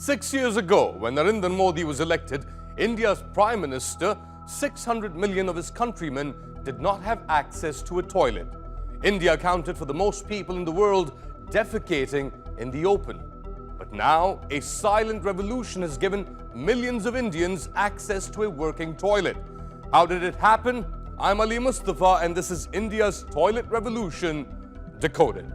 6 years ago, when Narendra Modi was elected India's Prime Minister, 600 million of his countrymen did not have access to a toilet. India accounted for the most people in the world defecating in the open. But now, a silent revolution has given millions of Indians access to a working toilet. How did it happen? I'm Ali Mustafa, and this is India's Toilet Revolution, Decoded.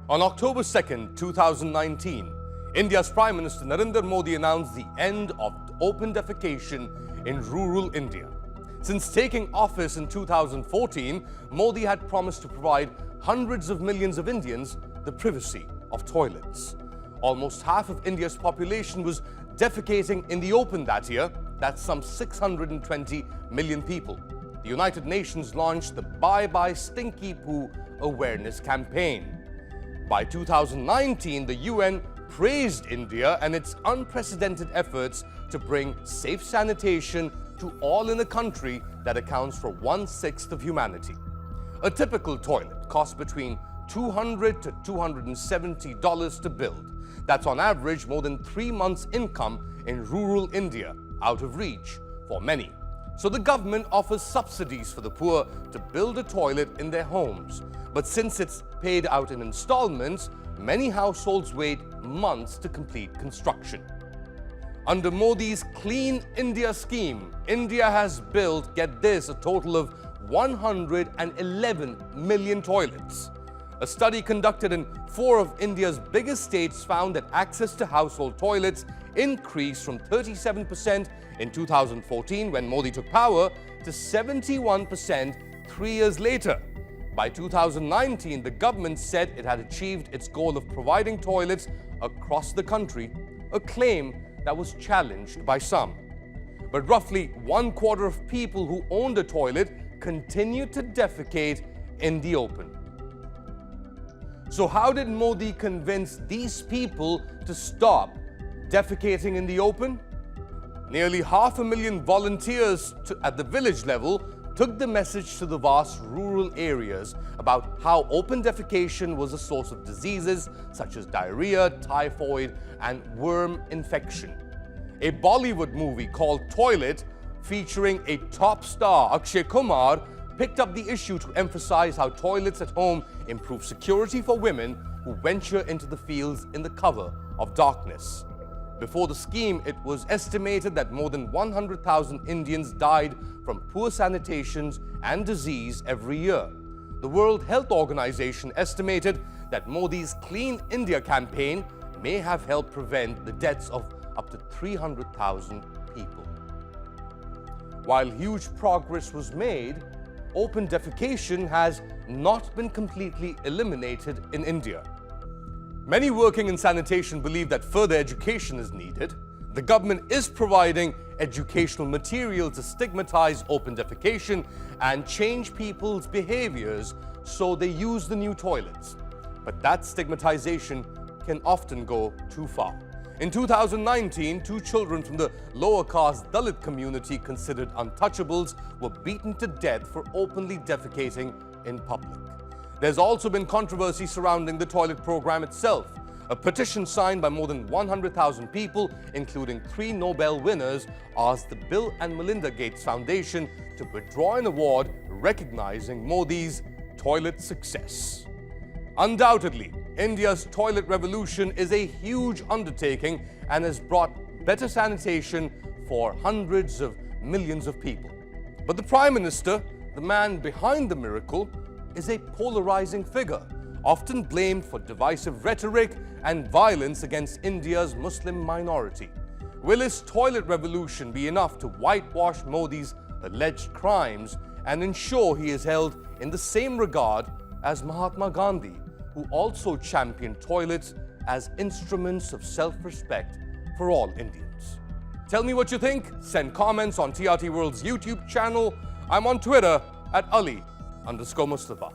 On October 2nd, 2019, India's Prime Minister Narendra Modi announced the end of open defecation in rural India. Since taking office in 2014, Modi had promised to provide hundreds of millions of Indians the privacy of toilets. Almost half of India's population was defecating in the open that year. That's some 620 million people. The United Nations launched the Bye Bye Stinky Poo awareness campaign. By 2019, the UN praised India and its unprecedented efforts to bring safe sanitation to all in a country that accounts for 1/6 of humanity. A typical toilet costs between $200 to $270 to build. That's on average more than 3 months' income in rural India, out of reach for many. So the government offers subsidies for the poor to build a toilet in their homes. But since it's paid out in installments, many households wait months to complete construction. Under Modi's Clean India scheme, India has built, get this, a total of 111 million toilets. A study conducted in 4 of India's biggest states found that access to household toilets increased from 37% in 2014 when Modi took power to 71% 3 years later. By 2019, the government said it had achieved its goal of providing toilets across the country, a claim that was challenged by some. But roughly 1/4 of people who owned a toilet continued to defecate in the open. So how did Modi convince these people to stop defecating in the open? Nearly 500,000 volunteers at the village level took the message to the vast rural areas about how open defecation was a source of diseases such as diarrhea, typhoid, and worm infection. A Bollywood movie called Toilet, featuring a top star, Akshay Kumar, picked up the issue to emphasize how toilets at home improve security for women who venture into the fields in the cover of darkness. Before the scheme, it was estimated that more than 100,000 Indians died from poor sanitation and disease every year. The World Health Organization estimated that Modi's Clean India campaign may have helped prevent the deaths of up to 300,000 people. While huge progress was made, open defecation has not been completely eliminated in India. Many working in sanitation believe that further education is needed. The government is providing educational material to stigmatize open defecation and change people's behaviors so they use the new toilets. But that stigmatization can often go too far. In 2019, 2 children from the lower caste Dalit community considered untouchables were beaten to death for openly defecating in public. There's also been controversy surrounding the toilet program itself. A petition signed by more than 100,000 people, including 3 Nobel winners, asked the Bill and Melinda Gates Foundation to withdraw an award recognizing Modi's toilet success. Undoubtedly, India's toilet revolution is a huge undertaking and has brought better sanitation for hundreds of millions of people. But the Prime Minister, the man behind the miracle, is a polarizing figure, often blamed for divisive rhetoric and violence against India's Muslim minority. Will his toilet revolution be enough to whitewash Modi's alleged crimes and ensure he is held in the same regard as Mahatma Gandhi, who also championed toilets as instruments of self-respect for all Indians? Tell me what you think. Send comments on TRT World's YouTube channel. I'm on Twitter at Ali_Mustafa.